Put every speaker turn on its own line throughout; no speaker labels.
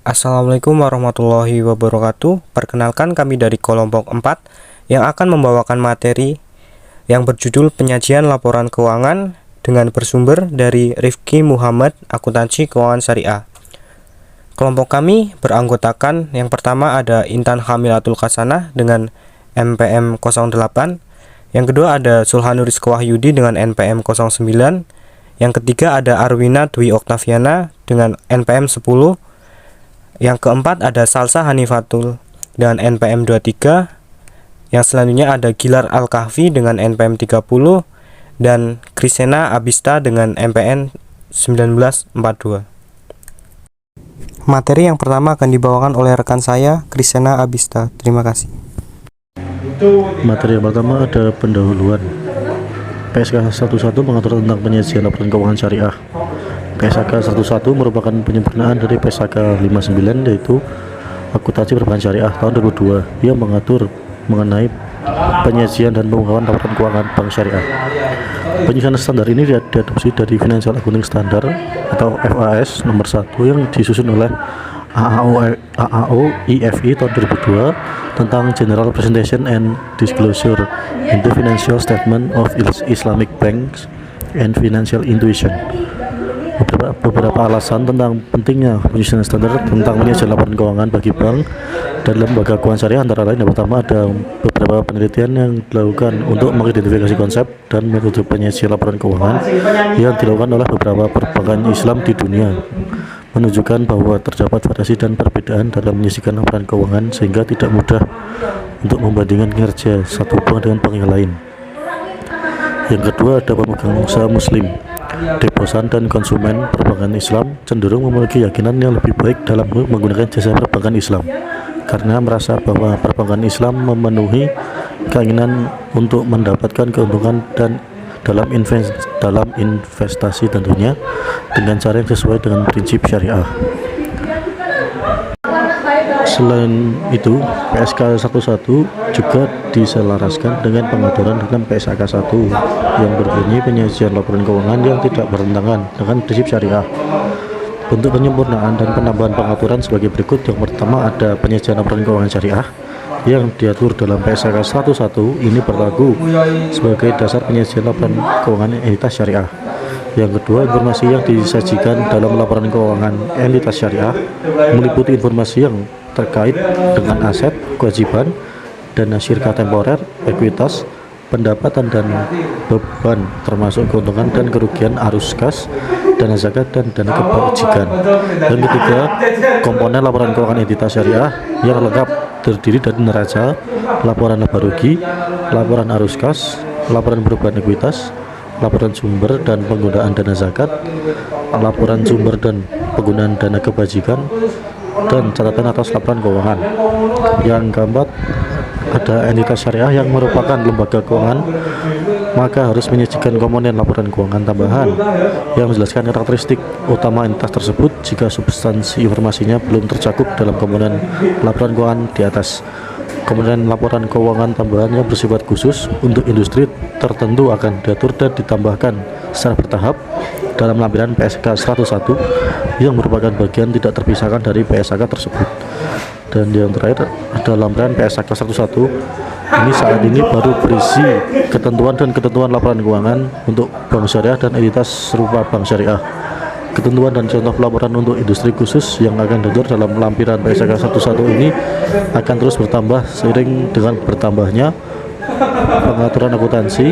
Assalamualaikum warahmatullahi wabarakatuh. Perkenalkan, kami dari kelompok 4 yang akan membawakan materi yang berjudul penyajian laporan keuangan dengan bersumber dari Rifki Muhammad, Akuntansi Keuangan Syariah. Kelompok kami beranggotakan yang pertama ada Intan Hamilatul Hasanah dengan NPM 08, yang kedua ada Sulhanuris Wahyudi dengan NPM 09, yang ketiga ada Arwina Dwi Oktaviana dengan NPM 10, yang keempat ada Salsa Hanifatul dengan NPM 23, yang selanjutnya ada Gilar Al-Kahfi dengan NPM 30, dan Krisena Abista dengan NPM 1942. Materi yang pertama akan dibawakan oleh rekan saya, Krisena Abista. Terima kasih.
Materi yang pertama ada pendahuluan. PSK 11 mengatur tentang penyajian laporan keuangan syariah. PSK 11 merupakan penyempurnaan dari PSK 59, yaitu Akuntansi Perbankan Syariah tahun 2002 yang mengatur mengenai penyajian dan pengungkapan laporan keuangan bank syariah. Penyusunan standar ini diadopsi dari Financial Accounting Standard atau FAS nomor 1 yang disusun oleh AAO IFI tahun 2002 tentang General Presentation and Disclosure in the Financial Statement of Islamic Banks and Financial Institutions. Beberapa alasan tentang pentingnya penyusunan standar tentang penyajian laporan keuangan bagi bank dan lembaga keuangan syariah antara lain yang pertama ada beberapa penelitian yang dilakukan untuk mengidentifikasi konsep dan metode penyajian laporan keuangan yang dilakukan oleh beberapa perbankan Islam di dunia, menunjukkan bahwa terdapat variasi dan perbedaan dalam menyajikan laporan keuangan sehingga tidak mudah untuk membandingkan kinerja satu bank dengan bank yang lain. Yang kedua ada pemegang usaha muslim. Deposan dan konsumen perbankan Islam cenderung memiliki keyakinan yang lebih baik dalam menggunakan jasa perbankan Islam karena merasa bahwa perbankan Islam memenuhi keinginan untuk mendapatkan keuntungan dan dalam investasi tentunya dengan cara yang sesuai dengan prinsip syariah. Selain itu, PSK 11 juga diselaraskan dengan pengaturan dalam PSK 1 yang berbunyi penyajian laporan keuangan yang tidak bertentangan dengan prinsip syariah. Untuk penyempurnaan dan penambahan pengaturan sebagai berikut. Yang pertama ada penyajian laporan keuangan syariah yang diatur dalam PSK 11 ini berlaku sebagai dasar penyajian laporan keuangan entitas syariah. Yang kedua, informasi yang disajikan dalam laporan keuangan entitas syariah meliputi informasi yang terkait dengan aset, kewajiban, dana syirkah temporer, ekuitas, pendapatan dan beban termasuk keuntungan dan kerugian arus kas, dana zakat dan dana kebajikan. Dan ketiga, komponen laporan keuangan entitas syariah yang lengkap terdiri dari neraca, laporan laba rugi, laporan arus kas, laporan beban ekuitas, laporan sumber dan penggunaan dana zakat, laporan sumber dan penggunaan dana kebajikan, dan catatan atas laporan keuangan. Yang keempat ada entitas syariah yang merupakan lembaga keuangan, maka harus menyajikan komponen laporan keuangan tambahan yang menjelaskan karakteristik utama entitas tersebut jika substansi informasinya belum tercakup dalam komponen laporan keuangan di atas. Komponen laporan keuangan tambahan yang bersifat khusus untuk industri tertentu akan diatur dan ditambahkan secara bertahap dalam lampiran PSK 101 yang merupakan bagian tidak terpisahkan dari PSK tersebut. Dan yang terakhir ada lampiran PSK 101 ini saat ini baru berisi ketentuan dan ketentuan laporan keuangan untuk bank syariah dan entitas serupa bank syariah. Ketentuan dan contoh laporan untuk industri khusus yang akan diatur dalam lampiran PSK 11 ini akan terus bertambah seiring dengan bertambahnya pengaturan akuntansi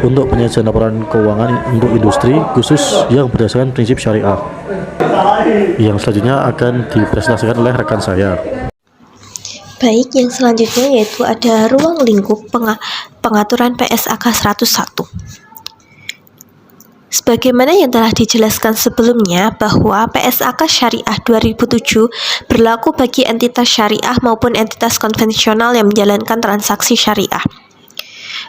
untuk penyajian laporan keuangan untuk industri khusus yang berdasarkan prinsip syariah. Yang selanjutnya akan dipresentasikan oleh rekan saya.
Baik, yang selanjutnya yaitu ada ruang lingkup pengaturan PSAK 101. Sebagaimana yang telah dijelaskan sebelumnya bahwa PSAK Syariah 2007 berlaku bagi entitas syariah maupun entitas konvensional yang menjalankan transaksi syariah.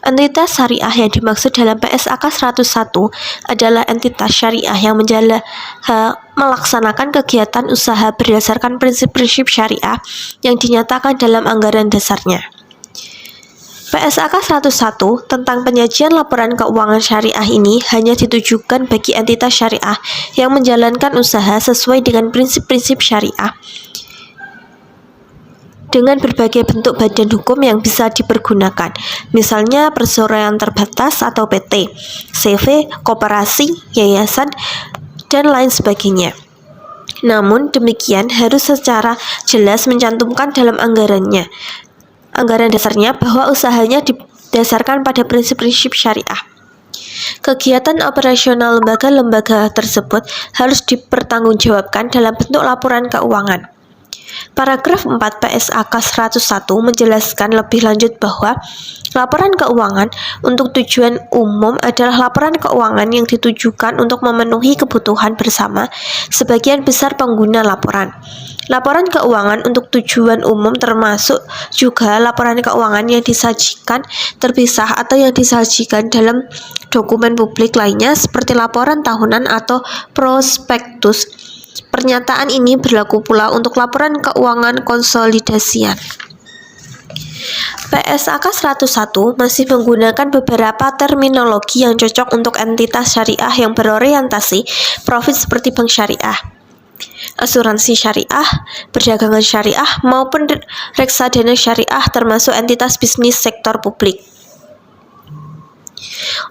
Entitas syariah yang dimaksud dalam PSAK 101 adalah entitas syariah yang melaksanakan kegiatan usaha berdasarkan prinsip-prinsip syariah yang dinyatakan dalam anggaran dasarnya. PSAK 101 tentang penyajian laporan keuangan syariah ini hanya ditujukan bagi entitas syariah yang menjalankan usaha sesuai dengan prinsip-prinsip syariah dengan berbagai bentuk badan hukum yang bisa dipergunakan, misalnya perseroan terbatas atau PT, CV, koperasi, yayasan, dan lain sebagainya. Namun demikian harus secara jelas mencantumkan dalam anggaran dasarnya bahwa usahanya didasarkan pada prinsip-prinsip syariah. Kegiatan operasional lembaga-lembaga tersebut harus dipertanggungjawabkan dalam bentuk laporan keuangan. Paragraf 4 PSAK 101 menjelaskan lebih lanjut bahwa laporan keuangan untuk tujuan umum adalah laporan keuangan yang ditujukan untuk memenuhi kebutuhan bersama sebagian besar pengguna laporan. Laporan keuangan untuk tujuan umum termasuk juga laporan keuangan yang disajikan terpisah atau yang disajikan dalam dokumen publik lainnya seperti laporan tahunan atau prospektus. Pernyataan ini berlaku pula untuk laporan keuangan konsolidasian. PSAK 101 masih menggunakan beberapa terminologi yang cocok untuk entitas syariah yang berorientasi profit seperti bank syariah, asuransi syariah, perdagangan syariah, maupun reksadana syariah termasuk entitas bisnis sektor publik.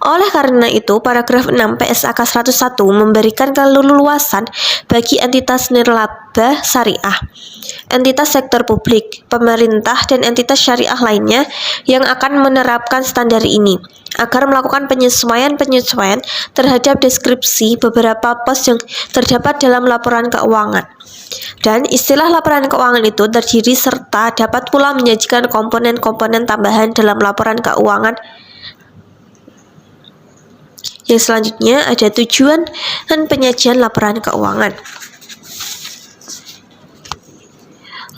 Oleh karena itu, paragraf 6 PSAK 101 memberikan keleluasan bagi entitas nirlaba syariah, entitas sektor publik, pemerintah, dan entitas syariah lainnya yang akan menerapkan standar ini, agar melakukan penyesuaian-penyesuaian terhadap deskripsi beberapa pos yang terdapat dalam laporan keuangan. Dan istilah laporan keuangan itu terdiri serta dapat pula menyajikan komponen-komponen tambahan dalam laporan keuangan. Yang selanjutnya ada tujuan dan penyajian laporan keuangan.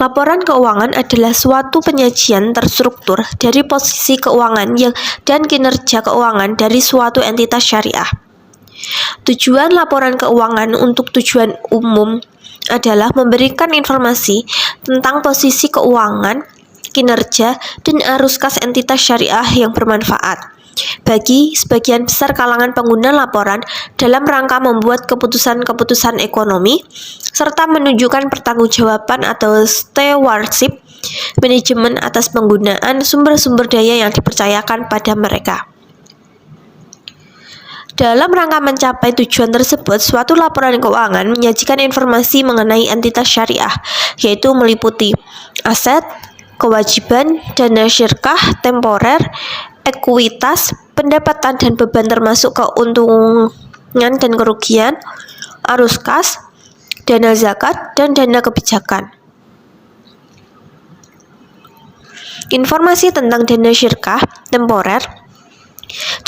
Laporan keuangan adalah suatu penyajian terstruktur dari posisi keuangan dan kinerja keuangan dari suatu entitas syariah. Tujuan laporan keuangan untuk tujuan umum adalah memberikan informasi tentang posisi keuangan, kinerja, dan arus kas entitas syariah yang bermanfaat bagi sebagian besar kalangan pengguna laporan dalam rangka membuat keputusan-keputusan ekonomi serta menunjukkan pertanggungjawaban atau stewardship manajemen atas penggunaan sumber-sumber daya yang dipercayakan pada mereka. Dalam rangka mencapai tujuan tersebut, suatu laporan keuangan menyajikan informasi mengenai entitas syariah, yaitu meliputi aset, kewajiban, dana syirkah, temporer, ekuitas, pendapatan dan beban termasuk keuntungan dan kerugian, arus kas, dana zakat, dan dana kebijakan. Informasi tentang dana syirkah, temporer,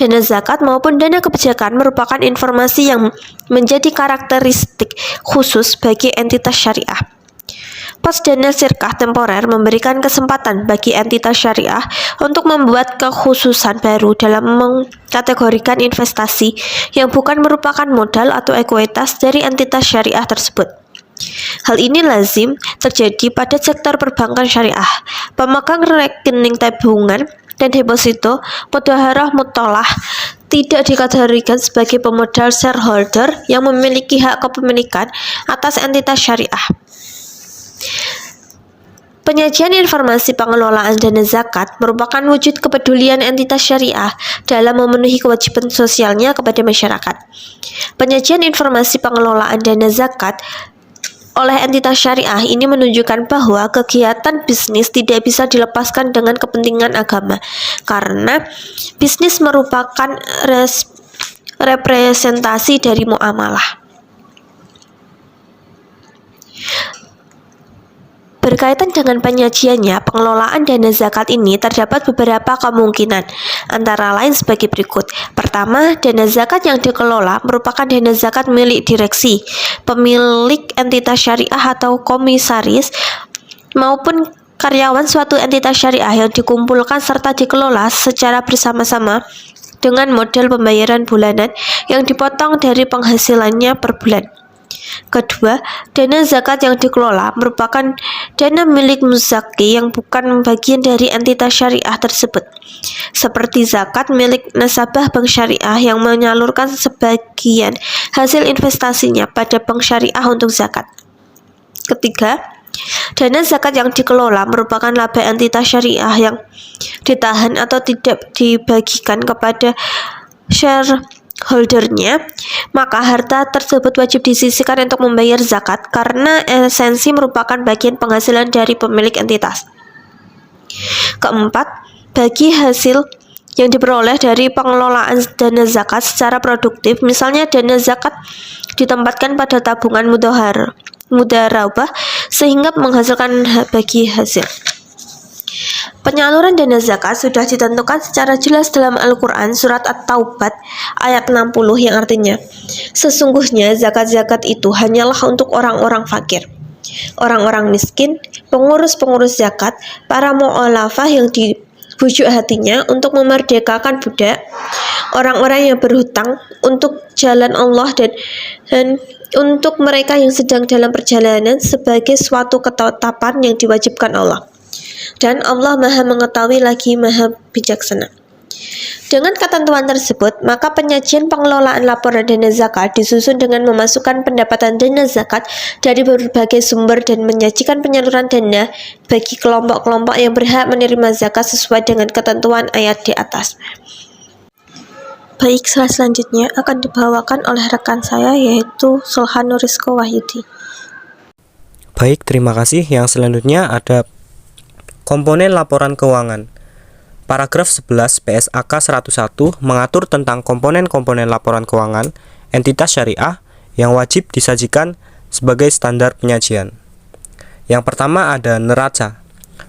dana zakat maupun dana kebijakan merupakan informasi yang menjadi karakteristik khusus bagi entitas syariah. Pos dana syirkah temporer memberikan kesempatan bagi entitas syariah untuk membuat kekhususan baru dalam mengkategorikan investasi yang bukan merupakan modal atau ekuitas dari entitas syariah tersebut. Hal ini lazim terjadi pada sektor perbankan syariah, pemegang rekening tabungan dan deposito, mudhaharah mutolaah tidak dikategorikan sebagai pemodal shareholder yang memiliki hak kepemilikan atas entitas syariah. Penyajian informasi pengelolaan dana zakat merupakan wujud kepedulian entitas syariah dalam memenuhi kewajiban sosialnya kepada masyarakat. Penyajian informasi pengelolaan dana zakat oleh entitas syariah ini menunjukkan bahwa kegiatan bisnis tidak bisa dilepaskan dengan kepentingan agama, karena bisnis merupakan representasi dari muamalah. Berkaitan dengan penyajiannya, pengelolaan dana zakat ini terdapat beberapa kemungkinan, antara lain sebagai berikut. Pertama, dana zakat yang dikelola merupakan dana zakat milik direksi, pemilik entitas syariah atau komisaris, maupun karyawan suatu entitas syariah yang dikumpulkan serta dikelola secara bersama-sama dengan model pembayaran bulanan yang dipotong dari penghasilannya per bulan. Kedua, dana zakat yang dikelola merupakan dana milik muzaki yang bukan bagian dari entitas syariah tersebut, seperti zakat milik nasabah bank syariah yang menyalurkan sebagian hasil investasinya pada bank syariah untuk zakat. Ketiga, Dana zakat yang dikelola merupakan laba entitas syariah yang ditahan atau tidak dibagikan kepada shareholdernya, maka harta tersebut wajib disisihkan untuk membayar zakat karena esensi merupakan bagian penghasilan dari pemilik entitas. Keempat, bagi hasil yang diperoleh dari pengelolaan dana zakat secara produktif, misalnya dana zakat ditempatkan pada tabungan mudharabah sehingga menghasilkan bagi hasil. Penyaluran dana zakat sudah ditentukan secara jelas dalam Al-Quran surat At-Taubat ayat 60 yang artinya, sesungguhnya zakat-zakat itu hanyalah untuk orang-orang fakir, orang-orang miskin, pengurus-pengurus zakat, para mu'alafah yang dibujuk hatinya untuk memerdekakan budak, orang-orang yang berhutang untuk jalan Allah dan untuk mereka yang sedang dalam perjalanan sebagai suatu ketetapan yang diwajibkan Allah. Dan Allah Maha Mengetahui lagi Maha Bijaksana. Dengan ketentuan tersebut, maka penyajian pengelolaan laporan dana zakat disusun dengan memasukkan pendapatan dana zakat dari berbagai sumber dan menyajikan penyaluran dana bagi kelompok-kelompok yang berhak menerima zakat sesuai dengan ketentuan ayat di atas. Baik, slide selanjutnya akan dibawakan oleh rekan saya yaitu Sulhan Nurisko Wahyudi.
Baik, terima kasih. Yang selanjutnya ada komponen laporan keuangan. Paragraf 11 PSAK 101 mengatur tentang komponen-komponen laporan keuangan entitas syariah yang wajib disajikan sebagai standar penyajian. Yang pertama ada neraca.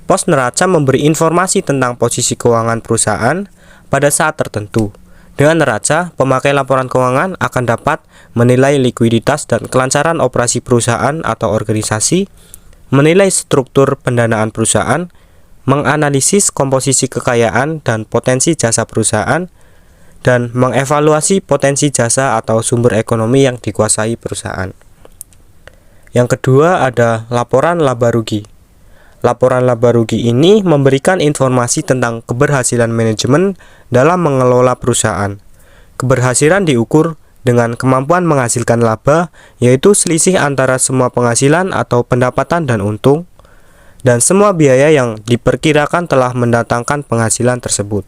Pos neraca memberi informasi tentang posisi keuangan perusahaan pada saat tertentu. Dengan neraca, pemakai laporan keuangan akan dapat menilai likuiditas dan kelancaran operasi perusahaan atau organisasi, menilai struktur pendanaan perusahaan, menganalisis komposisi kekayaan dan potensi jasa perusahaan, dan mengevaluasi potensi jasa atau sumber ekonomi yang dikuasai perusahaan. Yang kedua ada laporan laba rugi. Laporan laba rugi ini memberikan informasi tentang keberhasilan manajemen dalam mengelola perusahaan. Keberhasilan diukur dengan kemampuan menghasilkan laba, yaitu selisih antara semua penghasilan atau pendapatan dan untung, dan semua biaya yang diperkirakan telah mendatangkan penghasilan tersebut.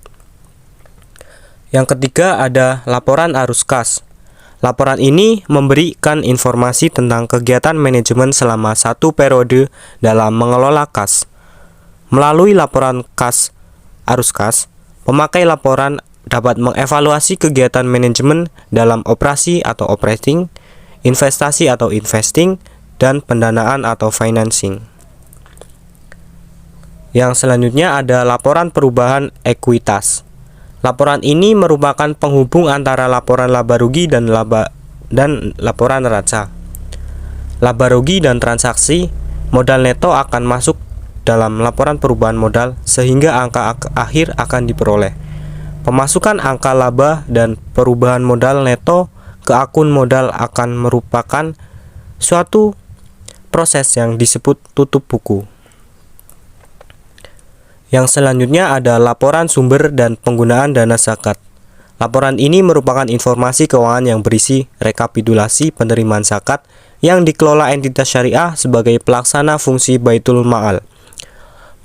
Yang ketiga ada laporan arus kas. Laporan ini memberikan informasi tentang kegiatan manajemen selama satu periode dalam mengelola kas. Melalui laporan kas arus kas, pemakai laporan dapat mengevaluasi kegiatan manajemen dalam operasi atau operating, investasi atau investing, dan pendanaan atau financing. Yang selanjutnya ada laporan perubahan ekuitas. Laporan ini merupakan penghubung antara laporan laba rugi dan laporan neraca. Laba rugi dan transaksi modal neto akan masuk dalam laporan perubahan modal sehingga angka akhir akan diperoleh. Pemasukan angka laba dan perubahan modal neto ke akun modal akan merupakan suatu proses yang disebut tutup buku. Yang selanjutnya ada laporan sumber dan penggunaan dana zakat. Laporan ini merupakan informasi keuangan yang berisi rekapitulasi penerimaan zakat yang dikelola entitas syariah sebagai pelaksana fungsi Baitul Ma'al.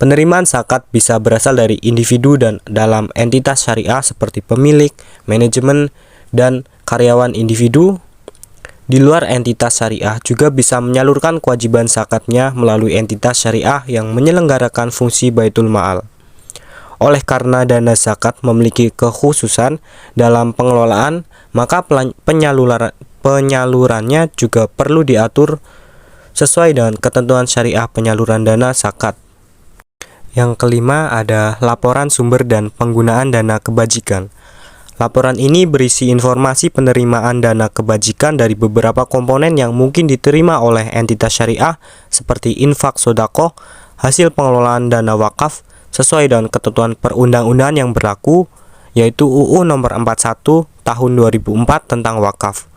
Penerimaan zakat bisa berasal dari individu dan dalam entitas syariah seperti pemilik, manajemen, dan karyawan individu. Di luar entitas syariah juga bisa menyalurkan kewajiban zakatnya melalui entitas syariah yang menyelenggarakan fungsi Baitul Ma'al. Oleh karena dana zakat memiliki kekhususan dalam pengelolaan, maka penyalurannya juga perlu diatur sesuai dengan ketentuan syariah penyaluran dana zakat. Yang kelima ada laporan sumber dan penggunaan dana kebajikan. Laporan ini berisi informasi penerimaan dana kebajikan dari beberapa komponen yang mungkin diterima oleh entitas syariah seperti infak sodaqoh, hasil pengelolaan dana wakaf sesuai dengan ketentuan perundang-undangan yang berlaku, yaitu UU Nomor 41 Tahun 2004 tentang wakaf,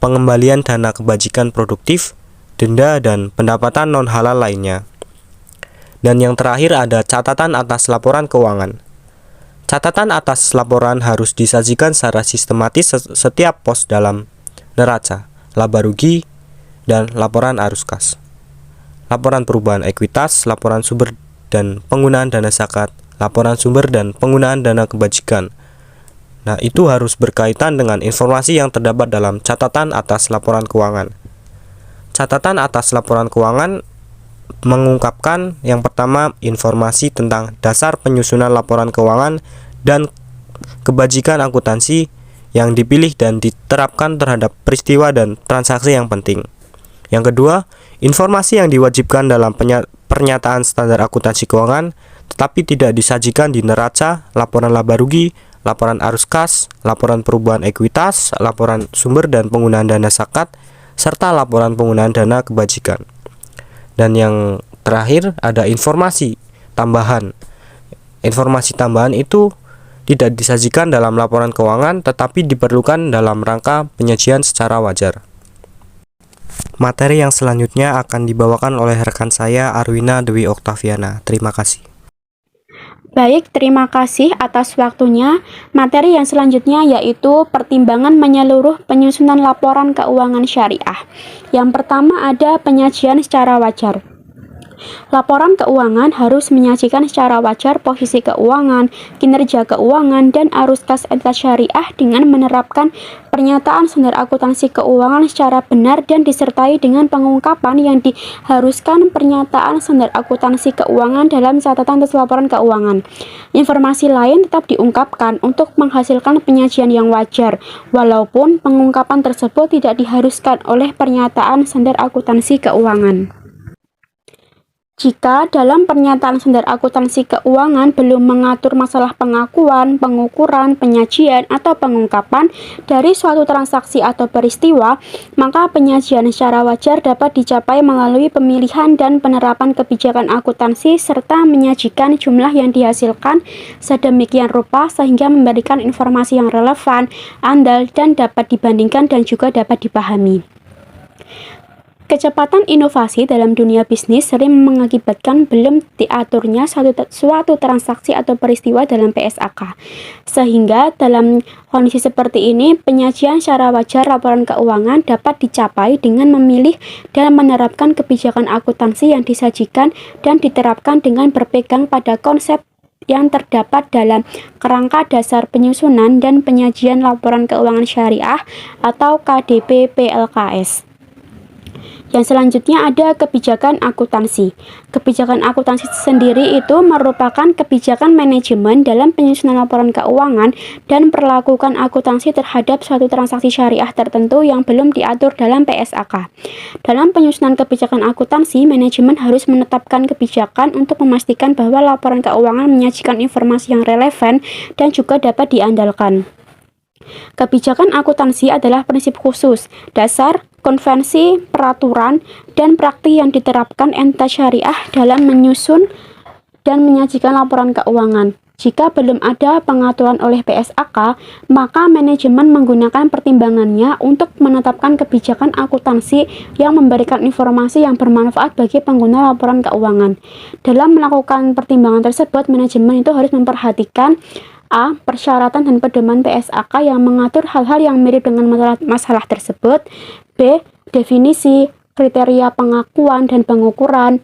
pengembalian dana kebajikan produktif, denda, dan pendapatan non-halal lainnya. Dan yang terakhir ada catatan atas laporan keuangan. Catatan atas laporan harus disajikan secara sistematis setiap pos dalam neraca, laba rugi, dan laporan arus kas. laporan perubahan ekuitas, laporan sumber dan penggunaan dana zakat, laporan sumber dan penggunaan dana kebajikan. Nah, itu harus berkaitan dengan informasi yang terdapat dalam catatan atas laporan keuangan. Catatan atas laporan keuangan mengungkapkan yang pertama informasi tentang dasar penyusunan laporan keuangan dan kebajikan akuntansi yang dipilih dan diterapkan terhadap peristiwa dan transaksi yang penting. Yang kedua, informasi yang diwajibkan dalam pernyataan standar akuntansi keuangan tetapi tidak disajikan di neraca, laporan laba rugi, laporan arus kas, laporan perubahan ekuitas, laporan sumber dan penggunaan dana zakat, serta laporan penggunaan dana kebajikan. Dan yang terakhir ada informasi tambahan. Informasi tambahan itu tidak disajikan dalam laporan keuangan tetapi diperlukan dalam rangka penyajian secara wajar. Materi yang selanjutnya akan dibawakan oleh rekan saya Arwina Dewi Oktaviana. Terima kasih.
Baik, terima kasih atas waktunya. Materi yang selanjutnya yaitu pertimbangan menyeluruh penyusunan laporan keuangan syariah. Yang pertama ada penyajian secara wajar. Laporan keuangan harus menyajikan secara wajar posisi keuangan, kinerja keuangan, dan arus kas entitas syariah dengan menerapkan pernyataan standar akuntansi keuangan secara benar dan disertai dengan pengungkapan yang diharuskan pernyataan standar akuntansi keuangan dalam catatan atas laporan keuangan. Informasi lain tetap diungkapkan untuk menghasilkan penyajian yang wajar, walaupun pengungkapan tersebut tidak diharuskan oleh pernyataan standar akuntansi keuangan. Jika dalam pernyataan standar akuntansi keuangan belum mengatur masalah pengakuan, pengukuran, penyajian, atau pengungkapan dari suatu transaksi atau peristiwa, maka penyajian secara wajar dapat dicapai melalui pemilihan dan penerapan kebijakan akuntansi serta menyajikan jumlah yang dihasilkan sedemikian rupa sehingga memberikan informasi yang relevan, andal, dan dapat dibandingkan dan juga dapat dipahami. Kecepatan inovasi dalam dunia bisnis sering mengakibatkan belum diaturnya suatu transaksi atau peristiwa dalam PSAK. Sehingga dalam kondisi seperti ini, penyajian secara wajar laporan keuangan dapat dicapai dengan memilih dan menerapkan kebijakan akuntansi yang disajikan dan diterapkan dengan berpegang pada konsep yang terdapat dalam kerangka dasar penyusunan dan penyajian laporan keuangan syariah atau KDP PLKS. Yang selanjutnya ada kebijakan akuntansi. Kebijakan akuntansi sendiri itu merupakan kebijakan manajemen dalam penyusunan laporan keuangan dan perlakukan akuntansi terhadap suatu transaksi syariah tertentu yang belum diatur dalam PSAK. Dalam penyusunan kebijakan akuntansi, manajemen harus menetapkan kebijakan untuk memastikan bahwa laporan keuangan menyajikan informasi yang relevan dan juga dapat diandalkan. Kebijakan akuntansi adalah prinsip khusus, dasar, konvensi, peraturan, dan praktik yang diterapkan entitas syariah dalam menyusun dan menyajikan laporan keuangan. Jika belum ada pengaturan oleh PSAK, maka manajemen menggunakan pertimbangannya untuk menetapkan kebijakan akuntansi yang memberikan informasi yang bermanfaat bagi pengguna laporan keuangan. Dalam melakukan pertimbangan tersebut, manajemen itu harus memperhatikan A. Persyaratan dan pedoman PSAK yang mengatur hal-hal yang mirip dengan masalah tersebut. B. Definisi, kriteria pengakuan dan pengukuran,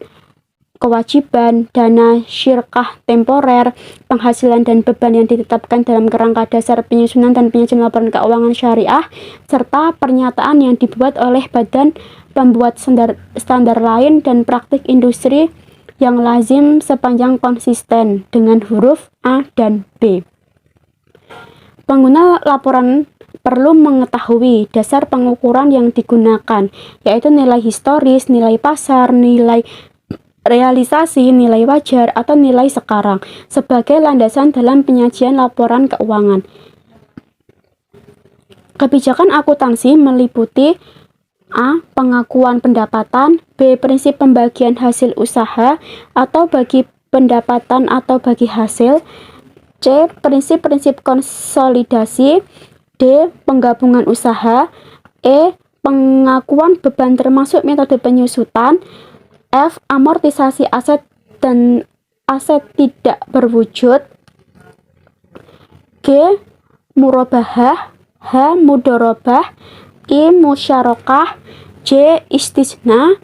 kewajiban, dana syirkah temporer, penghasilan dan beban yang ditetapkan dalam kerangka dasar penyusunan dan penyajian laporan keuangan syariah, serta pernyataan yang dibuat oleh badan pembuat standar lain dan praktik industri yang lazim sepanjang konsisten dengan huruf A dan B. Pengguna laporan perlu mengetahui dasar pengukuran yang digunakan, yaitu nilai historis, nilai pasar, nilai realisasi, nilai wajar, atau nilai sekarang, sebagai landasan dalam penyajian laporan keuangan. Kebijakan akuntansi meliputi A. Pengakuan pendapatan, B. Prinsip pembagian hasil usaha atau bagi pendapatan atau bagi hasil, C. Prinsip-prinsip konsolidasi, D. Penggabungan usaha, E. Pengakuan beban termasuk metode penyusutan, F. Amortisasi aset dan aset tidak berwujud, G. Murabahah, H. Mudorobah, I. Musyarakah, J. Istisna,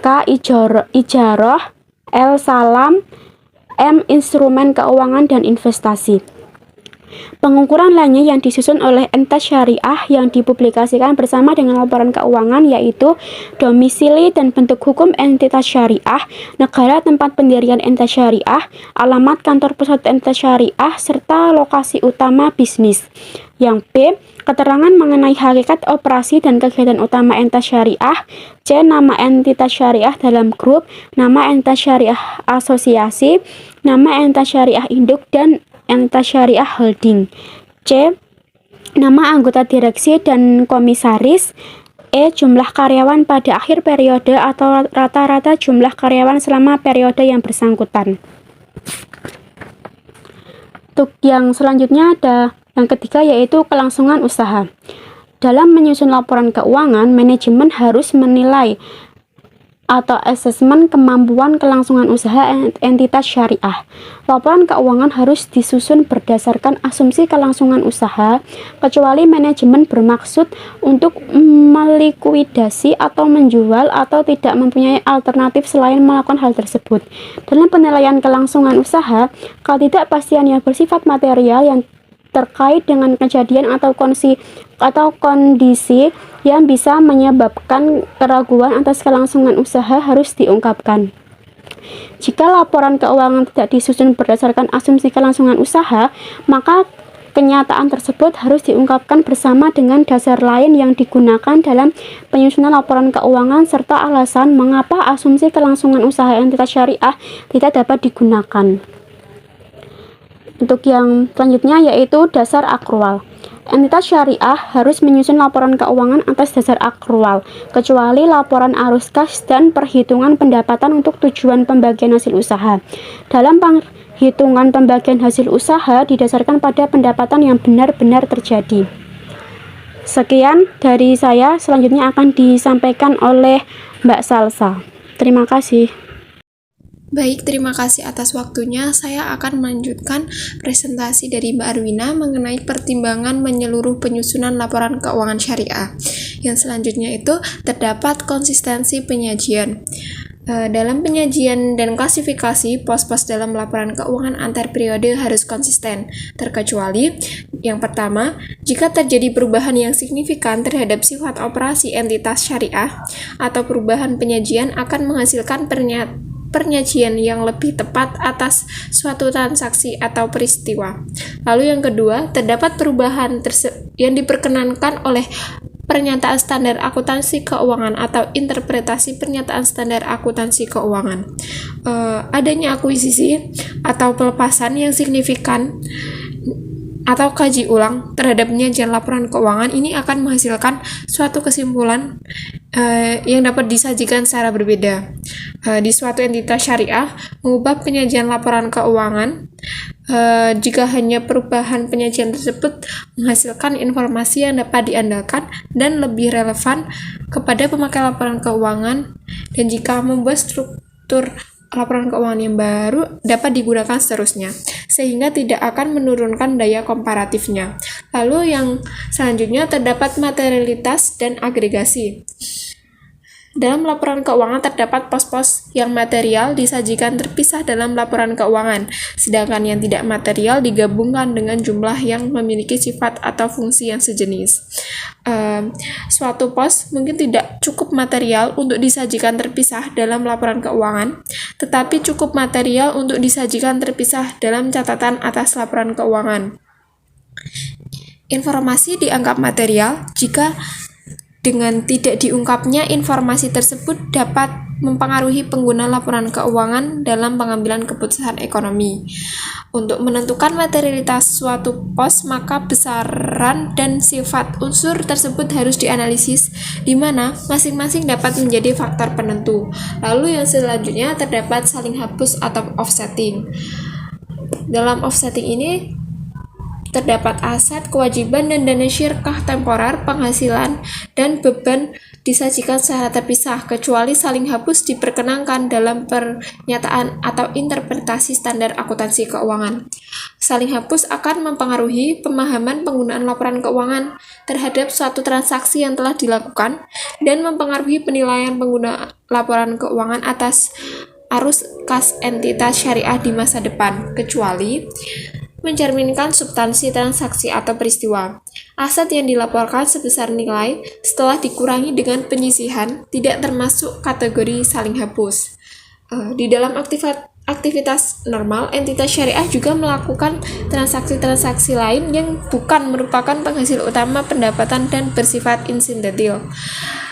K. Ijarah, L. Salam, M. Instrumen keuangan dan investasi. Pengukuran lainnya yang disusun oleh entitas syariah yang dipublikasikan bersama dengan laporan keuangan yaitu domisili dan bentuk hukum entitas syariah, negara tempat pendirian entitas syariah, alamat kantor pusat entitas syariah, serta lokasi utama bisnis. Yang B. Keterangan mengenai hakikat operasi dan kegiatan utama entitas syariah. C. Nama entitas syariah dalam grup, nama entitas syariah asosiasi, nama entitas syariah induk, dan entitas syariah holding. C. Nama anggota direksi dan komisaris. E. Jumlah karyawan pada akhir periode atau rata-rata jumlah karyawan selama periode yang bersangkutan. Untuk yang selanjutnya ada yang ketiga yaitu kelangsungan usaha. Dalam menyusun laporan keuangan, manajemen harus menilai atau asesmen kemampuan kelangsungan usaha entitas syariah. Laporan keuangan harus disusun berdasarkan asumsi kelangsungan usaha, kecuali manajemen bermaksud untuk melikuidasi atau menjual atau tidak mempunyai alternatif selain melakukan hal tersebut. Dalam penilaian kelangsungan usaha, ketidakpastian yang bersifat material yang terkait dengan kejadian atau kondisi yang bisa menyebabkan keraguan atas kelangsungan usaha harus diungkapkan. Jika laporan keuangan tidak disusun berdasarkan asumsi kelangsungan usaha, maka kenyataan tersebut harus diungkapkan bersama dengan dasar lain yang digunakan dalam penyusunan laporan keuangan serta alasan mengapa asumsi kelangsungan usaha entitas syariah tidak dapat digunakan. Untuk yang selanjutnya yaitu dasar akrual. Entitas syariah harus menyusun laporan keuangan atas dasar akrual, kecuali laporan arus kas dan perhitungan pendapatan untuk tujuan pembagian hasil usaha. Dalam perhitungan pembagian hasil usaha didasarkan pada pendapatan yang benar-benar terjadi. Sekian dari saya, selanjutnya akan disampaikan oleh Mbak Salsa. Terima kasih.
Baik, terima kasih atas waktunya. Saya akan melanjutkan presentasi dari Mbak Arwina mengenai pertimbangan menyeluruh penyusunan laporan keuangan syariah. Yang selanjutnya itu terdapat konsistensi penyajian. Dalam penyajian dan klasifikasi, pos-pos dalam laporan keuangan antar periode harus konsisten, terkecuali yang pertama, jika terjadi perubahan yang signifikan terhadap sifat operasi entitas syariah atau perubahan penyajian akan menghasilkan penyajian yang lebih tepat atas suatu transaksi atau peristiwa. Lalu yang kedua, terdapat perubahan yang diperkenankan oleh pernyataan standar akuntansi keuangan atau interpretasi pernyataan standar akuntansi keuangan. Adanya akuisisi atau pelepasan yang signifikan atau kaji ulang terhadap penyajian laporan keuangan ini akan menghasilkan suatu kesimpulan yang dapat disajikan secara berbeda. Di suatu entitas syariah, mengubah penyajian laporan keuangan jika hanya perubahan penyajian tersebut menghasilkan informasi yang dapat diandalkan dan lebih relevan kepada pemakai laporan keuangan, dan jika membuat struktur laporan keuangan yang baru dapat digunakan seterusnya, sehingga tidak akan menurunkan daya komparatifnya. Lalu yang selanjutnya terdapat materialitas dan agregasi. Dalam laporan keuangan terdapat pos-pos yang material disajikan terpisah dalam laporan keuangan, sedangkan yang tidak material digabungkan dengan jumlah yang memiliki sifat atau fungsi yang sejenis. Suatu pos mungkin tidak cukup material untuk disajikan terpisah dalam laporan keuangan, tetapi cukup material untuk disajikan terpisah dalam catatan atas laporan keuangan. Informasi dianggap material jika dengan tidak diungkapnya informasi tersebut dapat mempengaruhi pengguna laporan keuangan dalam pengambilan keputusan ekonomi. Untuk menentukan materialitas suatu pos, maka besaran dan sifat unsur tersebut harus dianalisis, di mana masing-masing dapat menjadi faktor penentu. Lalu yang selanjutnya terdapat saling hapus atau offsetting. Dalam offsetting ini terdapat aset, kewajiban, dan dana syirkah temporer, penghasilan, dan beban disajikan secara terpisah, kecuali saling hapus diperkenankan dalam pernyataan atau interpretasi standar akuntansi keuangan. Saling hapus akan mempengaruhi pemahaman penggunaan laporan keuangan terhadap suatu transaksi yang telah dilakukan dan mempengaruhi penilaian pengguna laporan keuangan atas arus kas entitas syariah di masa depan, kecuali mencerminkan substansi transaksi atau peristiwa. Aset yang dilaporkan sebesar nilai setelah dikurangi dengan penyisihan tidak termasuk kategori saling hapus. Di dalam aktivitas normal, entitas syariah juga melakukan transaksi-transaksi lain yang bukan merupakan penghasil utama pendapatan dan bersifat insidental.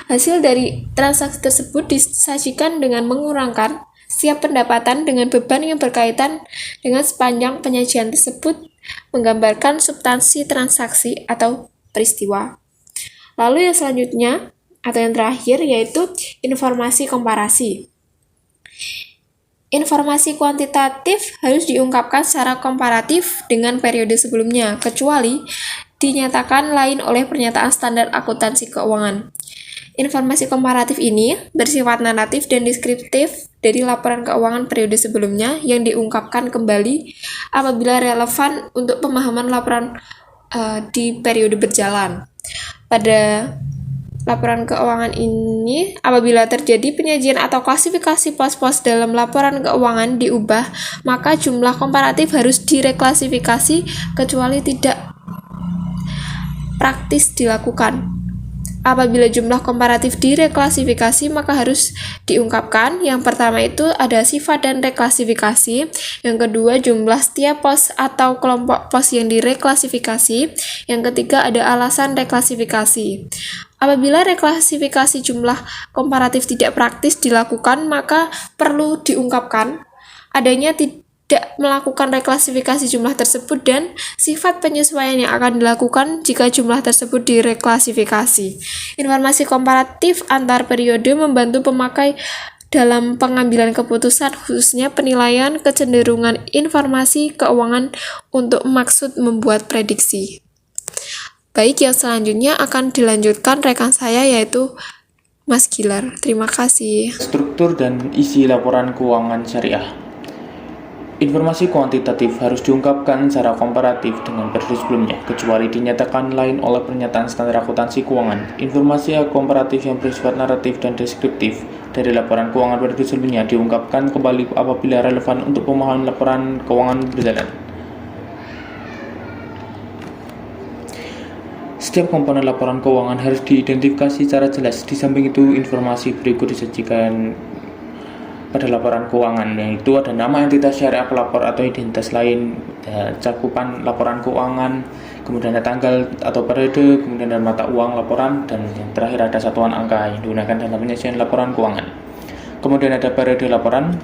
Hasil dari transaksi tersebut disajikan dengan mengurangkan setiap pendapatan dengan beban yang berkaitan dengan sepanjang penyajian tersebut menggambarkan substansi transaksi atau peristiwa. Lalu yang selanjutnya atau yang terakhir yaitu informasi komparasi. Informasi kuantitatif harus diungkapkan secara komparatif dengan periode sebelumnya, kecuali dinyatakan lain oleh pernyataan standar akuntansi keuangan. Informasi komparatif ini bersifat naratif dan deskriptif dari laporan keuangan periode sebelumnya yang diungkapkan kembali apabila relevan untuk pemahaman laporan di periode berjalan. Pada laporan keuangan ini, apabila terjadi penyajian atau klasifikasi pos-pos dalam laporan keuangan diubah, maka jumlah komparatif harus direklasifikasi kecuali tidak praktis dilakukan. Apabila jumlah komparatif direklasifikasi, maka harus diungkapkan. Yang pertama itu ada sifat dan reklasifikasi. Yang kedua, jumlah setiap pos atau kelompok pos yang direklasifikasi. Yang ketiga, ada alasan reklasifikasi. Apabila reklasifikasi jumlah komparatif tidak praktis dilakukan, maka perlu diungkapkan adanya tidak melakukan reklasifikasi jumlah tersebut dan sifat penyesuaian yang akan dilakukan jika jumlah tersebut direklasifikasi. Informasi komparatif antar periode membantu pemakai dalam pengambilan keputusan, khususnya penilaian kecenderungan informasi keuangan untuk maksud membuat prediksi. Baik, yang selanjutnya akan dilanjutkan rekan saya yaitu Mas Gilar. Terima kasih.
Struktur dan isi laporan keuangan syariah. Informasi kuantitatif harus diungkapkan secara komparatif dengan periode sebelumnya, kecuali dinyatakan lain oleh pernyataan standar akuntansi keuangan. Informasi komparatif yang bersifat naratif dan deskriptif dari laporan keuangan periode sebelumnya diungkapkan kembali apabila relevan untuk pemahaman laporan keuangan berjalan. Setiap komponen laporan keuangan harus diidentifikasi secara jelas. Di samping itu, informasi berikut disajikan pada laporan keuangan, yaitu ada nama entitas syariah pelapor atau identitas lain, cakupan laporan keuangan, kemudian ada tanggal atau periode, kemudian ada mata uang laporan, dan yang terakhir ada satuan angka yang digunakan dalam penyajian laporan keuangan. Kemudian ada periode laporan.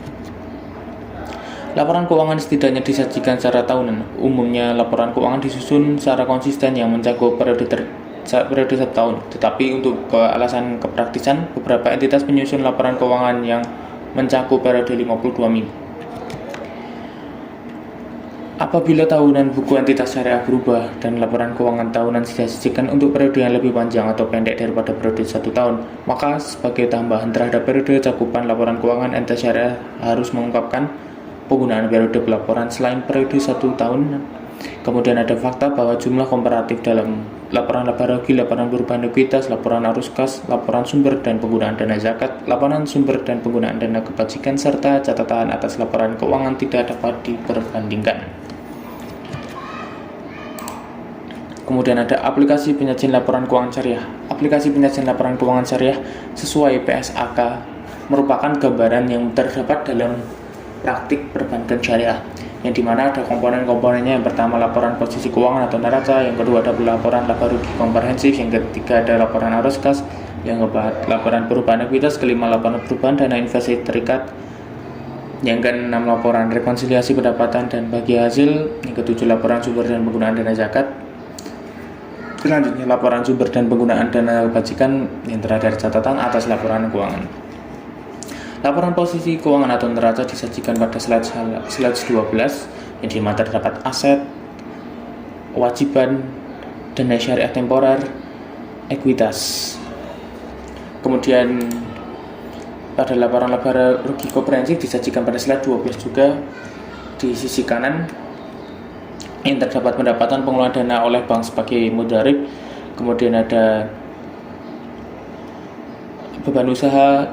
Laporan keuangan setidaknya disajikan secara tahunan. Umumnya laporan keuangan disusun secara konsisten yang mencakup periode 1 tahun. Tetapi untuk alasan kepraktisan, beberapa entitas menyusun laporan keuangan yang mencakup periode 52 minggu. Apabila tahunan buku entitas syariah berubah dan laporan keuangan tahunan disajikan untuk periode yang lebih panjang atau pendek daripada periode 1 tahun, maka sebagai tambahan terhadap periode cakupan laporan keuangan, entitas syariah harus mengungkapkan penggunaan periode pelaporan selain periode 1 tahun. Kemudian ada fakta bahwa jumlah komparatif dalam laporan laba rugi, laporan perubahan ekuitas, laporan arus kas, laporan sumber dan penggunaan dana zakat, laporan sumber dan penggunaan dana kebajikan, serta catatan atas laporan keuangan tidak dapat diperbandingkan. Kemudian ada aplikasi penyajian laporan keuangan syariah. Aplikasi penyajian laporan keuangan syariah sesuai PSAK merupakan gambaran yang terdapat dalam praktik perbankan syariah, yang dimana ada komponen-komponennya. Yang pertama laporan posisi keuangan atau neraca, yang kedua ada laporan laba rugi komprehensif, yang ketiga ada laporan arus kas, yang keempat laporan perubahan ekuitas, kelima laporan perubahan dana investasi terikat, yang keenam laporan rekonsiliasi pendapatan dan bagi hasil, yang ketujuh laporan sumber dan penggunaan dana zakat, selanjutnya laporan sumber dan penggunaan dana kebajikan, yang terakhir catatan atas laporan keuangan. Laporan posisi keuangan atau neraca disajikan pada slide 12, yang dimana terdapat aset, kewajiban, dana syariah temporer, ekuitas. Kemudian pada laporan laba rugi komprehensif disajikan pada slide 12 juga di sisi kanan yang terdapat pendapatan pengelolaan dana oleh bank sebagai mudarib, kemudian ada beban usaha,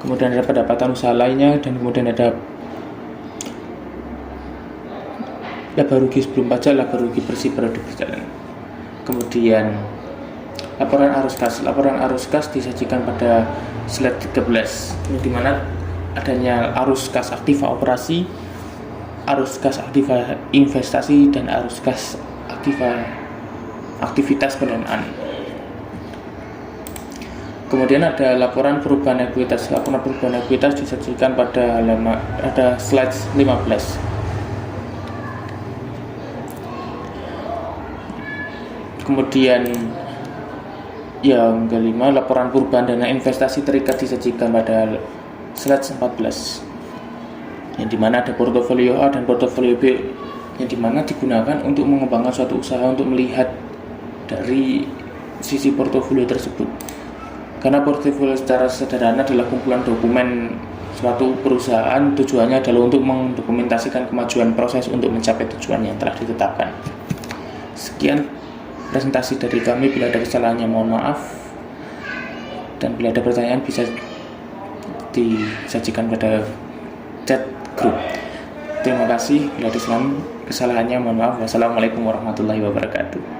kemudian ada pendapatan usaha lainnya, dan kemudian ada laba rugi sebelum pajak, laba rugi bersih periode berjalan. Kemudian laporan arus kas. Laporan arus kas disajikan pada slide 13, di mana adanya arus kas aktiva operasi, arus kas aktiva investasi, dan arus kas aktiva aktivitas pendanaan. Kemudian ada laporan perubahan ekuitas. Laporan perubahan ekuitas disajikan pada slide 15. Kemudian yang kelima, laporan perubahan dana investasi terikat disajikan pada slide 14, yang dimana ada portofolio A dan portofolio B, yang dimana digunakan untuk mengembangkan suatu usaha untuk melihat dari sisi portofolio tersebut. Karena portofolio secara sederhana adalah kumpulan dokumen suatu perusahaan, tujuannya adalah untuk mendokumentasikan kemajuan proses untuk mencapai tujuan yang telah ditetapkan. Sekian presentasi dari kami. Bila ada kesalahannya mohon maaf, dan bila ada pertanyaan bisa disajikan pada chat grup. Terima kasih. Bila ada kesalahannya mohon maaf. Wassalamualaikum warahmatullahi wabarakatuh.